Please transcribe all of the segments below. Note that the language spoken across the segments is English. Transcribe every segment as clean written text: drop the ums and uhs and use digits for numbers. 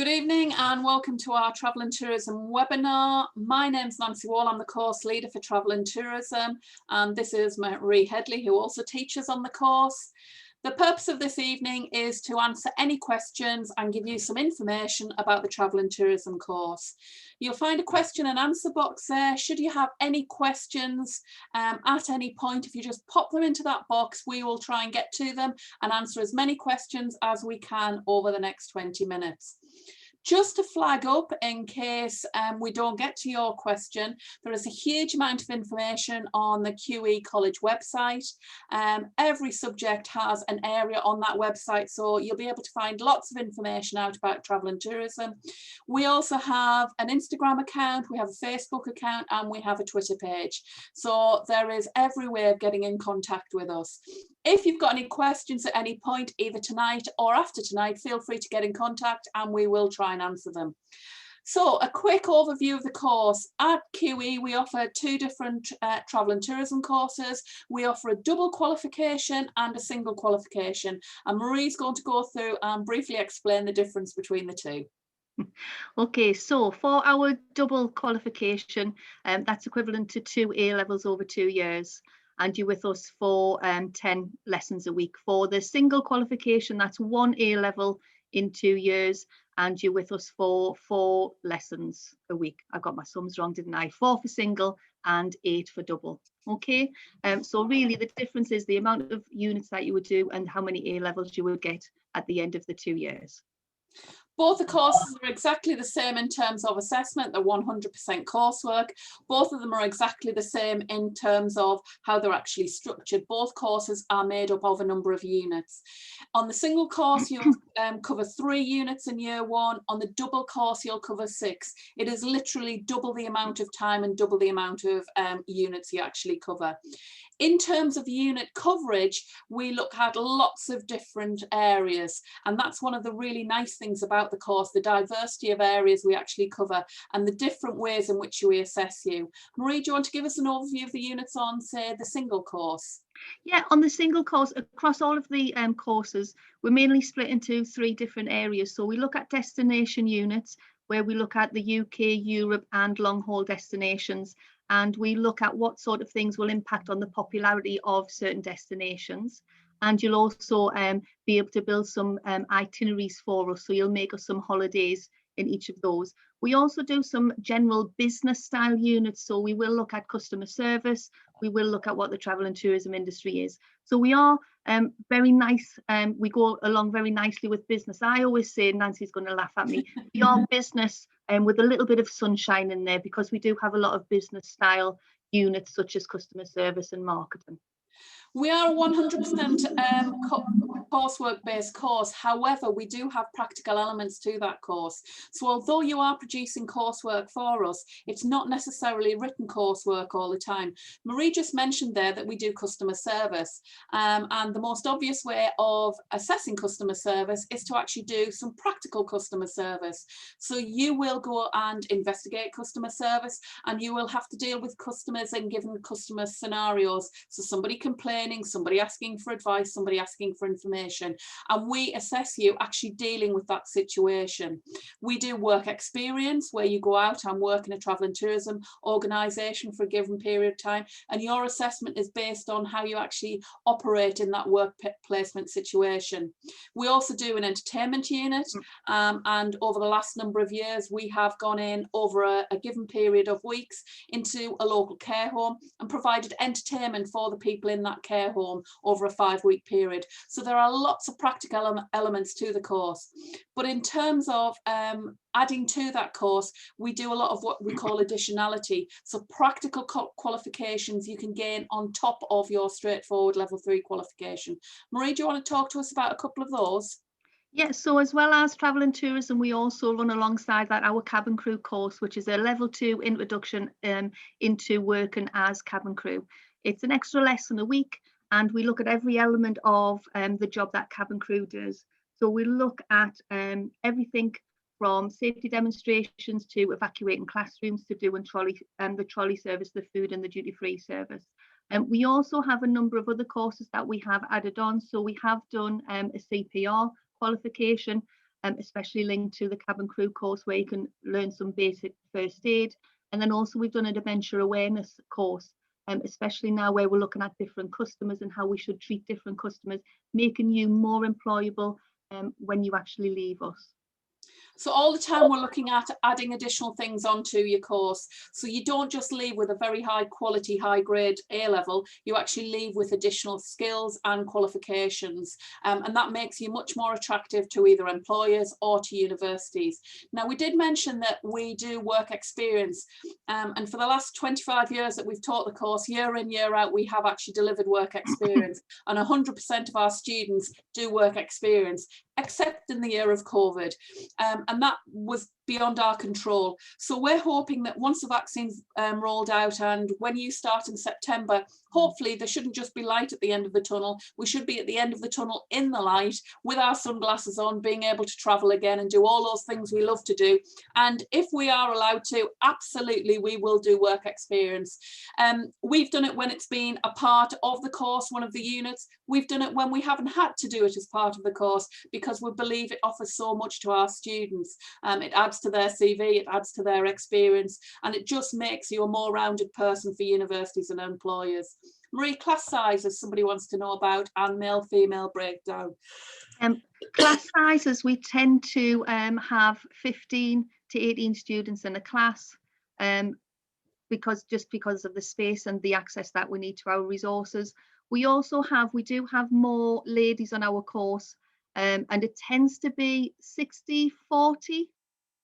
Good evening and welcome to our Travel and Tourism webinar. My name's Nancy Wall, I'm the course leader for Travel and Tourism, and this is Marie Headley, who also teaches on the course. The purpose of this evening is to answer any questions and give you some information about the Travel and Tourism course. You'll find a question and answer box there. Should you have any questions at any point, if you just pop them into that box, we will try and get to them and answer as many questions as we can over the next 20 minutes. Just to flag up in case we don't get to your question, there is a huge amount of information on the QE College website. Every subject has an area on that website, so you'll be able to find lots of information out about travel and tourism. We also have an Instagram account, we have a Facebook account, and we have a Twitter page. So there is every way of getting in contact with us. If you've got any questions at any point, either tonight or after tonight, feel free to get in contact and we will try and answer them. So a quick overview of the course. At QE, we offer two different travel and tourism courses. We offer a double qualification and a single qualification. And Marie's going to go through and briefly explain the difference between the two. Okay, so for our double qualification, that's equivalent to 2 A levels over 2 years. And you're with us for 10 lessons a week. For the single qualification, that's 1 A level in 2 years, and you're with us for 4 lessons a week. I got my sums wrong, didn't I? 4 for single and 8 for double. Okay, so really the difference is the amount of units that you would do and how many A levels you would get at the end of the 2 years. Both the courses are exactly the same in terms of assessment. They're 100% coursework. Both of them are exactly the same in terms of how they're actually structured. Both courses are made up of a number of units. On the single course, you'll cover 3 units in year 1. On the double course, you'll cover 6. It is literally double the amount of time and double the amount of units you actually cover. In terms of unit coverage, we look at lots of different areas, and that's one of the really nice things about the course, the diversity of areas we actually cover and the different ways in which we assess you. Marie, do you want to give us an overview of the units on, say, the single course? Yeah, on the single course, across all of the courses, we're mainly split into 3 different areas. So we look at destination units, where we look at the UK, Europe and long-haul destinations. And we look at what sort of things will impact on the popularity of certain destinations. And you'll also be able to build some itineraries for us. So you'll make us some holidays in each of those. We also do some general business style units. So we will look at customer service. We will look at what the travel and tourism industry is. So we are very nice. We go along very nicely with business. I always say, Nancy's going to laugh at me, we are business with a little bit of sunshine in there, because we do have a lot of business style units such as customer service and marketing. We are a 100% coursework based course. However, we do have practical elements to that course. So although you are producing coursework for us, it's not necessarily written coursework all the time. Marie just mentioned there that we do customer service. And the most obvious way of assessing customer service is to actually do some practical customer service. So you will go and investigate customer service, and you will have to deal with customers and given customer scenarios. So somebody complaining, somebody asking for advice, somebody asking for information, and we assess you actually dealing with that situation. We do work experience, where you go out and work in a travel and tourism organisation for a given period of time, and your assessment is based on how you actually operate in that work placement situation. We also do an entertainment unit, and over the last number of years we have gone in over a given period of weeks into a local care home and provided entertainment for the people in that care home over a 5-week period. So there are lots of practical elements to the course. But in terms of adding to that course, we do a lot of what we call additionality. So practical qualifications you can gain on top of your straightforward level 3 qualification. Marie, do you want to talk to us about a couple of those? Yeah, so as well as travel and tourism, we also run alongside that our cabin crew course, which is a level 2 introduction into working as cabin crew. It's an extra lesson a week, and we look at every element of the job that cabin crew does. So we look at everything from safety demonstrations to evacuating classrooms to doing the trolley service, the food and the duty-free service. And we also have a number of other courses that we have added on. So we have done a CPR qualification, especially linked to the cabin crew course, where you can learn some basic first aid. And then also we've done a dementia awareness course, especially now where we're looking at different customers and how we should treat different customers, making you more employable when you actually leave us. So all the time we're looking at adding additional things onto your course. So you don't just leave with a very high quality, high grade A level, you actually leave with additional skills and qualifications. And that makes you much more attractive to either employers or to universities. Now, we did mention that we do work experience. And for the last 25 years that we've taught the course, year in, year out, we have actually delivered work experience. And 100% of our students do work experience, except in the year of COVID. And that was beyond our control. So we're hoping that once the vaccine's rolled out, and when you start in September, hopefully there shouldn't just be light at the end of the tunnel. We should be at the end of the tunnel in the light with our sunglasses on, being able to travel again and do all those things we love to do. And if we are allowed to, absolutely, we will do work experience. We've done it when it's been a part of the course, one of the units. We've done it when we haven't had to do it as part of the course, because we believe it offers so much to our students. It adds to their CV, it adds to their experience, and it just makes you a more rounded person for universities and employers. Marie, class sizes somebody wants to know about, and male-female breakdown. Class sizes, we tend to have 15 to 18 students in a class, because of the space and the access that we need to our resources. We do have more ladies on our course, and it tends to be 60-40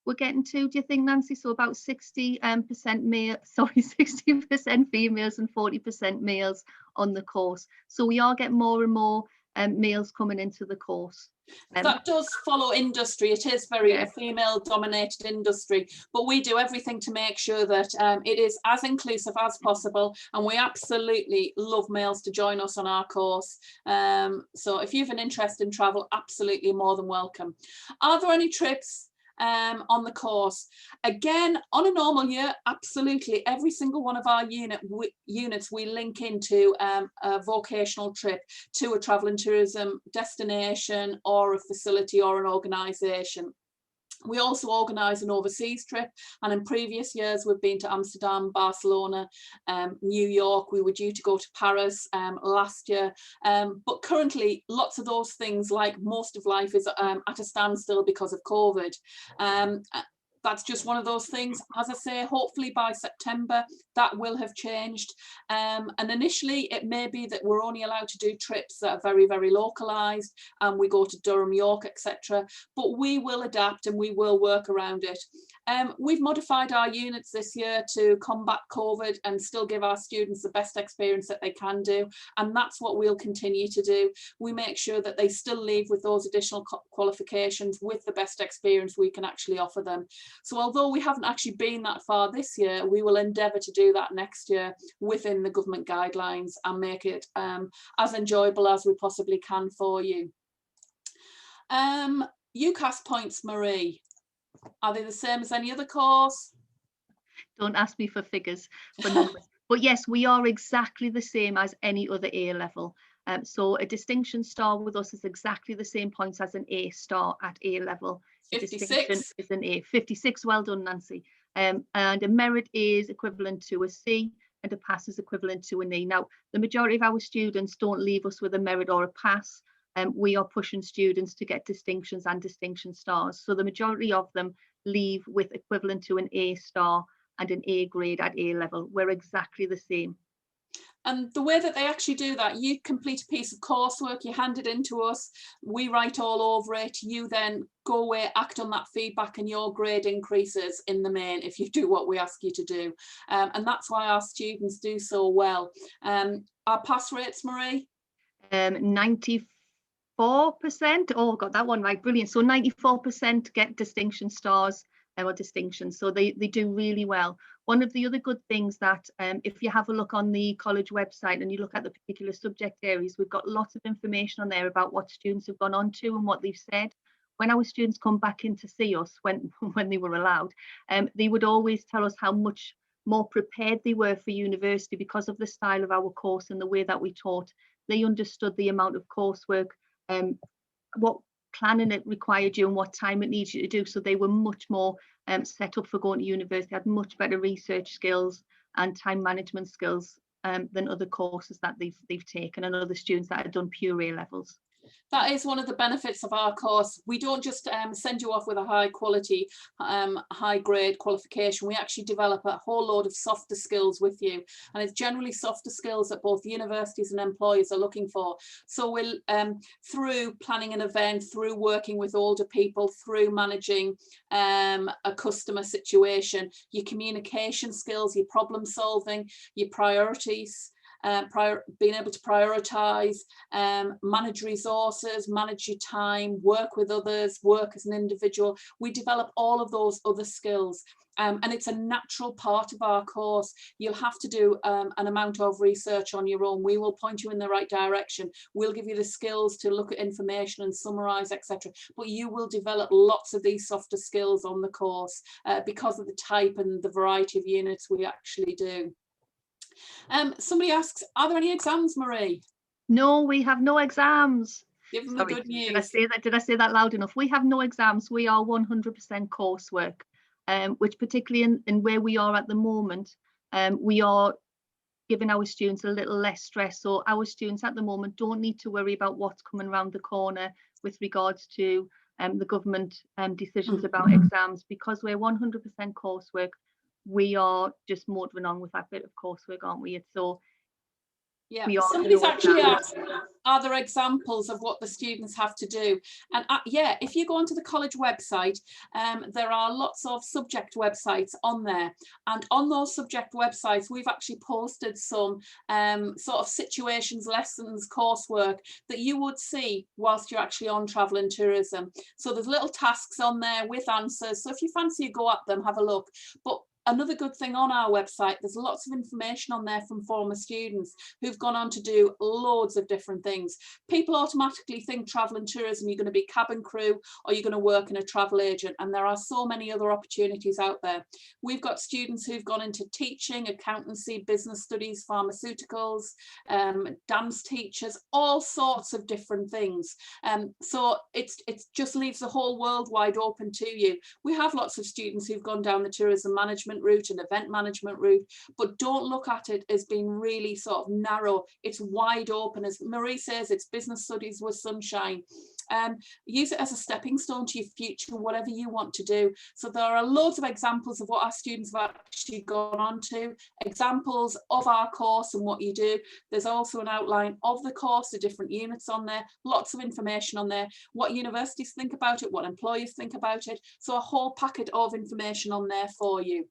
we're getting to, do you think, Nancy? So about 60% 60% females and 40% males on the course. So we are getting more and more males coming into the course. That does follow industry. It is very a female dominated industry, but we do everything to make sure that it is as inclusive as possible, and we absolutely love males to join us on our course. So if you have an interest in travel, absolutely more than welcome. Are there any trips on the course? Again, on a normal year, absolutely every single one of our units we link into a vocational trip to a travel and tourism destination or a facility or an organisation. We also organise an overseas trip, and in previous years we've been to Amsterdam, Barcelona, New York. We were due to go to Paris last year, but currently lots of those things, like most of life, is at a standstill because of COVID. That's just one of those things. As I say, hopefully by September that will have changed. And initially it may be that we're only allowed to do trips that are very, very localised, and we go to Durham, York, etc. But we will adapt and we will work around it. We've modified our units this year to combat COVID and still give our students the best experience that they can do. And that's what we'll continue to do. We make sure that they still leave with those additional qualifications with the best experience we can actually offer them. So although we haven't actually been that far this year, we will endeavour to do that next year within the government guidelines and make it as enjoyable as we possibly can for you. UCAS points, Marie, are they the same as any other course? Don't ask me for figures, for numbers. But yes, we are exactly the same as any other A level. So a distinction star with us is exactly the same points as an A star at A level. 56 is an A. 56, well done, Nancy. And a merit is equivalent to a C, and a pass is equivalent to an E. Now, the majority of our students don't leave us with a merit or a pass. We are pushing students to get distinctions and distinction stars. So the majority of them leave with equivalent to an A star and an A grade at A level. We're exactly the same. And the way that they actually do that, you complete a piece of coursework, you hand it in to us, we write all over it, you then go away, act on that feedback, and your grade increases in the main if you do what we ask you to do. And that's why our students do so well. Our pass rates, Marie? 94%. Oh, got that one right, brilliant. So 94% get distinction stars or distinctions, so they do really well. One of the other good things that if you have a look on the college website and you look at the particular subject areas, we've got lots of information on there about what students have gone on to and what they've said. When our students come back in to see us, when they were allowed, they would always tell us how much more prepared they were for university because of the style of our course and the way that we taught. They understood the amount of coursework, what planning it required you and what time it needs you to do. So they were much more set up for going to university, had much better research skills and time management skills than other courses that they've taken, and other students that had done pure A levels. That is one of the benefits of our course. We don't just send you off with a high quality, high grade qualification. We actually develop a whole load of softer skills with you. And it's generally softer skills that both universities and employers are looking for. So we'll, through planning an event, through working with older people, through managing a customer situation, your communication skills, your problem solving, your priorities, being able to prioritize, manage resources, manage your time, work with others, work as an individual. We develop all of those other skills. And it's a natural part of our course. You'll have to do an amount of research on your own. We will point you in the right direction. We'll give you the skills to look at information and summarize, etc. But you will develop lots of these softer skills on the course because of the type and the variety of units we actually do. Somebody asks, are there any exams, Marie? No, we have no exams. Give them the good news. Did I say that loud enough? We have no exams. We are 100% coursework, which particularly in where we are at the moment, we are giving our students a little less stress. So our students at the moment don't need to worry about what's coming around the corner with regards to the government decisions about exams, because we're 100% coursework. We are just motoring on with that bit of coursework, aren't we? It's so yeah, somebody's actually asked, are there examples of what the students have to do? And yeah, if you go onto the college website, there are lots of subject websites on there. And on those subject websites, we've actually posted some sort of situations, lessons, coursework that you would see whilst you're actually on travel and tourism. So there's little tasks on there with answers. So if you fancy you go at them, have a look. But another good thing on our website, there's lots of information on there from former students who've gone on to do loads of different things. People automatically think travel and tourism, you're going to be cabin crew or you're going to work in a travel agent, and there are so many other opportunities out there. We've got students who've gone into teaching, accountancy, business studies, pharmaceuticals, dance teachers, all sorts of different things. So it just leaves the whole world wide open to you. We have lots of students who've gone down the tourism management route and event management route, but don't look at it as being really sort of narrow. It's wide open. As Marie says, it's business studies with sunshine. Use it as a stepping stone to your future, whatever you want to do. So there are loads of examples of what our students have actually gone on to, examples of our course and what you do. There's also an outline of the course, the different units on there, lots of information on there, what universities think about it, what employers think about it. So a whole packet of information on there for you.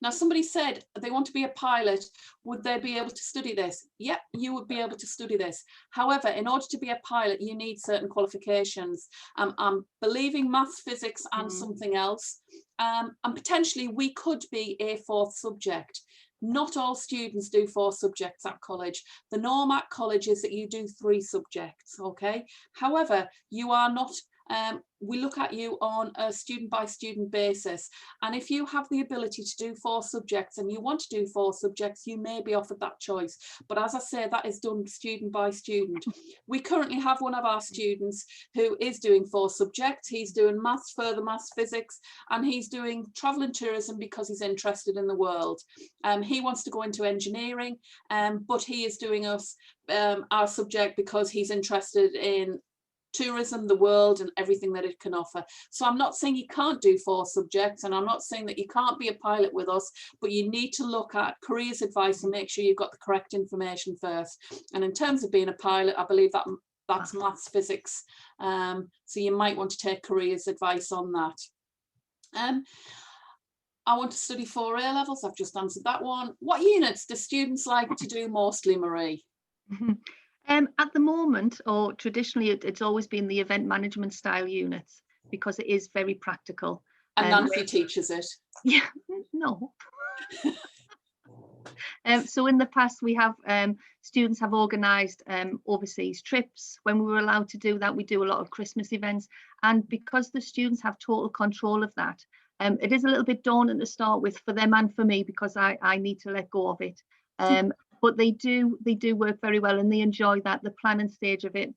Now, somebody said they want to be a pilot. Would they be able to study this? Yep, you would be able to study this. However, in order to be a pilot, you need certain qualifications. I'm believing maths, physics, and something else. And potentially we could be a fourth subject. Not all students do 4 subjects at college. The norm at college is that you do 3 subjects, okay? However, you are not, we look at you on a student by student basis. And if you have the ability to do 4 subjects and you want to do 4 subjects, you may be offered that choice. But as I say, that is done student by student. We currently have one of our students who is doing 4 subjects. He's doing maths, further maths, physics, and he's doing travel and tourism because he's interested in the world. He wants to go into engineering, but he is doing our subject because he's interested in tourism, the world, and everything that it can offer. So I'm not saying you can't do 4 subjects, and I'm not saying that you can't be a pilot with us, but you need to look at careers advice and make sure you've got the correct information first. And in terms of being a pilot, I believe that's maths, physics. So you might want to take careers advice on that. I want to study 4 A levels. I've just answered that one. What units do students like to do mostly, Marie? At the moment, or traditionally, it's always been the event management style units because it is very practical. And Nancy teaches it. Yeah, no. So in the past, we have students have organised overseas trips. When we were allowed to do that, we do a lot of Christmas events. And because the students have total control of that, it is a little bit daunting to start with for them and for me, because I need to let go of it. But they do work very well, and they enjoy that, the planning stage of it.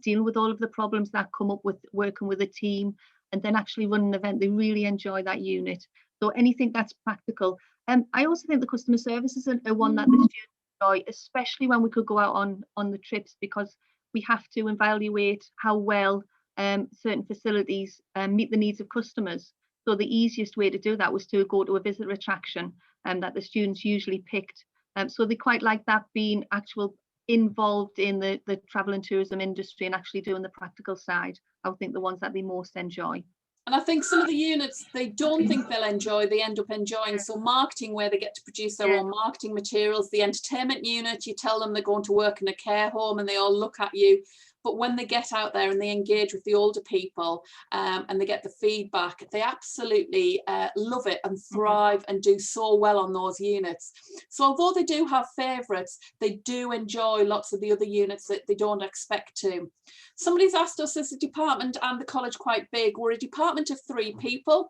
dealing with all of the problems that come up with working with a team, and then actually running an event. They really enjoy that unit. So anything that's practical. I also think the customer service is a one that the students enjoy, especially when we could go out on the trips, because we have to evaluate how well certain facilities meet the needs of customers. So the easiest way to do that was to go to a visitor attraction that the students usually picked. So they quite like that, being actual involved in the travel and tourism industry and actually doing the practical side. I think the ones that they most enjoy. And I think some of the units they don't think they'll enjoy, they end up enjoying. So marketing, where they get to produce their own marketing materials. The entertainment unit, you tell them they're going to work in a care home and they all look at you. But when they get out there and they engage with the older people and they get the feedback, they absolutely love it and thrive and do so well on those units. So although they do have favourites, they do enjoy lots of the other units that they don't expect to. Somebody's asked us, is the department and the college quite big? We're a department of 3 people.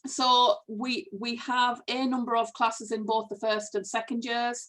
So we have a number of classes in both the first and second years.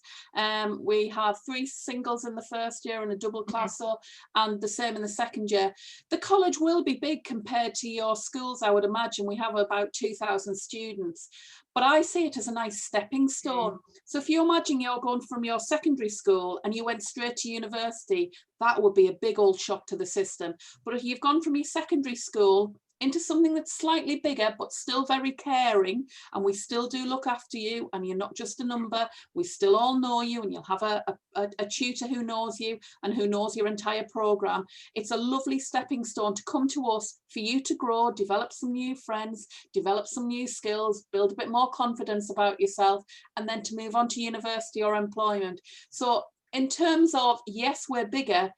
We have 3 singles in the first year and a double classer, and the same in the second year. The college will be big compared to your schools, I would imagine. We have about 2,000 students, but I see it as a nice stepping stone. So if you imagine you're going from your secondary school and you went straight to university, that would be a big old shock to the system. But if you've gone from your secondary school into something that's slightly bigger but still very caring, and we still do look after you, and you're not just a number, we still all know you, and you'll have a tutor who knows you and who knows your entire program. It's a lovely stepping stone to come to us for you to grow, develop some new friends, develop some new skills, build a bit more confidence about yourself, and then to move on to university or employment. So in terms of, yes, we're bigger,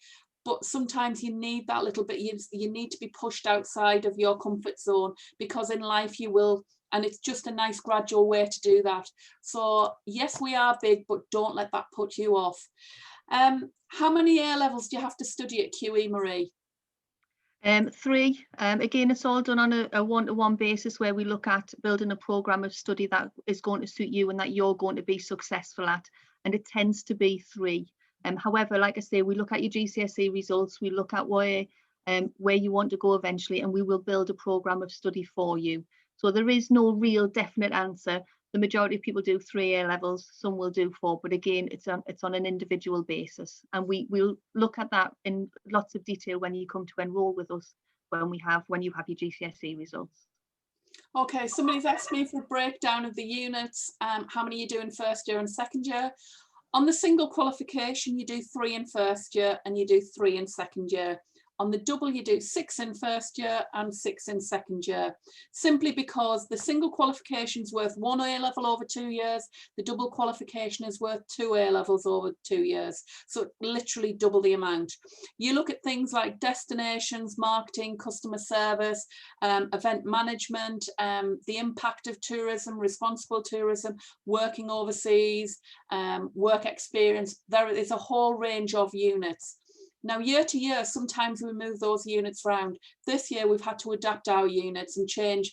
but sometimes you need that little bit, you need to be pushed outside of your comfort zone, because in life you will, and it's just a nice gradual way to do that. So yes, we are big, but don't let that put you off. How many A levels do you have to study at QE, Marie? 3. Again, it's all done on a one-to-one basis, where we look at building a programme of study that is going to suit you and that you're going to be successful at, and it tends to be 3. However, like I say, we look at your GCSE results, we look at where you want to go eventually, and we will build a programme of study for you. So there is no real definite answer. The majority of people do 3 A levels, some will do 4, but again, it's on an individual basis, and we'll look at that in lots of detail when you come to enrol with us, when you have your GCSE results. Okay, somebody's asked me for a breakdown of the units, how many you do in first year and second year. On the single qualification, you do 3 in first year and you do 3 in second year. On the double, you do 6 in first year and 6 in second year, simply because the single qualification is worth 1 A level over 2 years, the double qualification is worth 2 A levels over 2 years. So literally double the amount. You look at things like destinations, marketing, customer service, event management, the impact of tourism, responsible tourism, working overseas, work experience. There is a whole range of units. Now, year to year, sometimes we move those units around. This year, we've had to adapt our units and change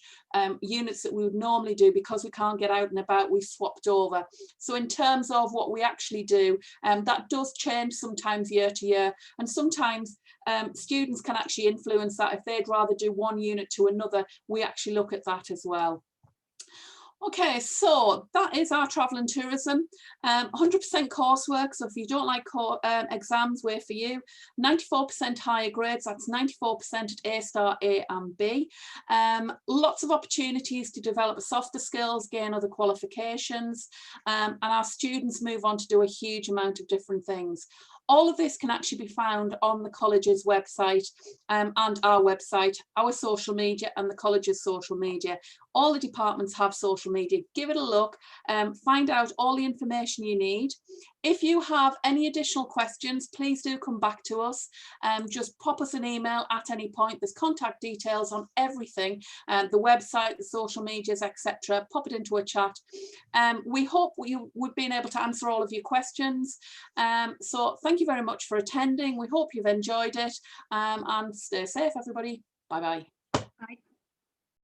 units that we would normally do because we can't get out and about. We've swapped over. So in terms of what we actually do, that does change sometimes year to year. And sometimes students can actually influence that. If they'd rather do one unit to another, we actually look at that as well. Okay, so that is our travel and tourism. 100% coursework, so if you don't like exams, we're for you. 94% higher grades, that's 94% at A star, A and B. Lots of opportunities to develop softer skills, gain other qualifications, and our students move on to do a huge amount of different things. All of this can actually be found on the college's website and our website, our social media and the college's social media. All the departments have social media. Give it a look, find out all the information you need. If you have any additional questions, please do come back to us. Just pop us an email at any point. There's contact details on everything, the website, the social medias, etc. Pop it into a chat. We hope we've been able to answer all of your questions. So thank you very much for attending. We hope you've enjoyed it, and stay safe, everybody. Bye bye.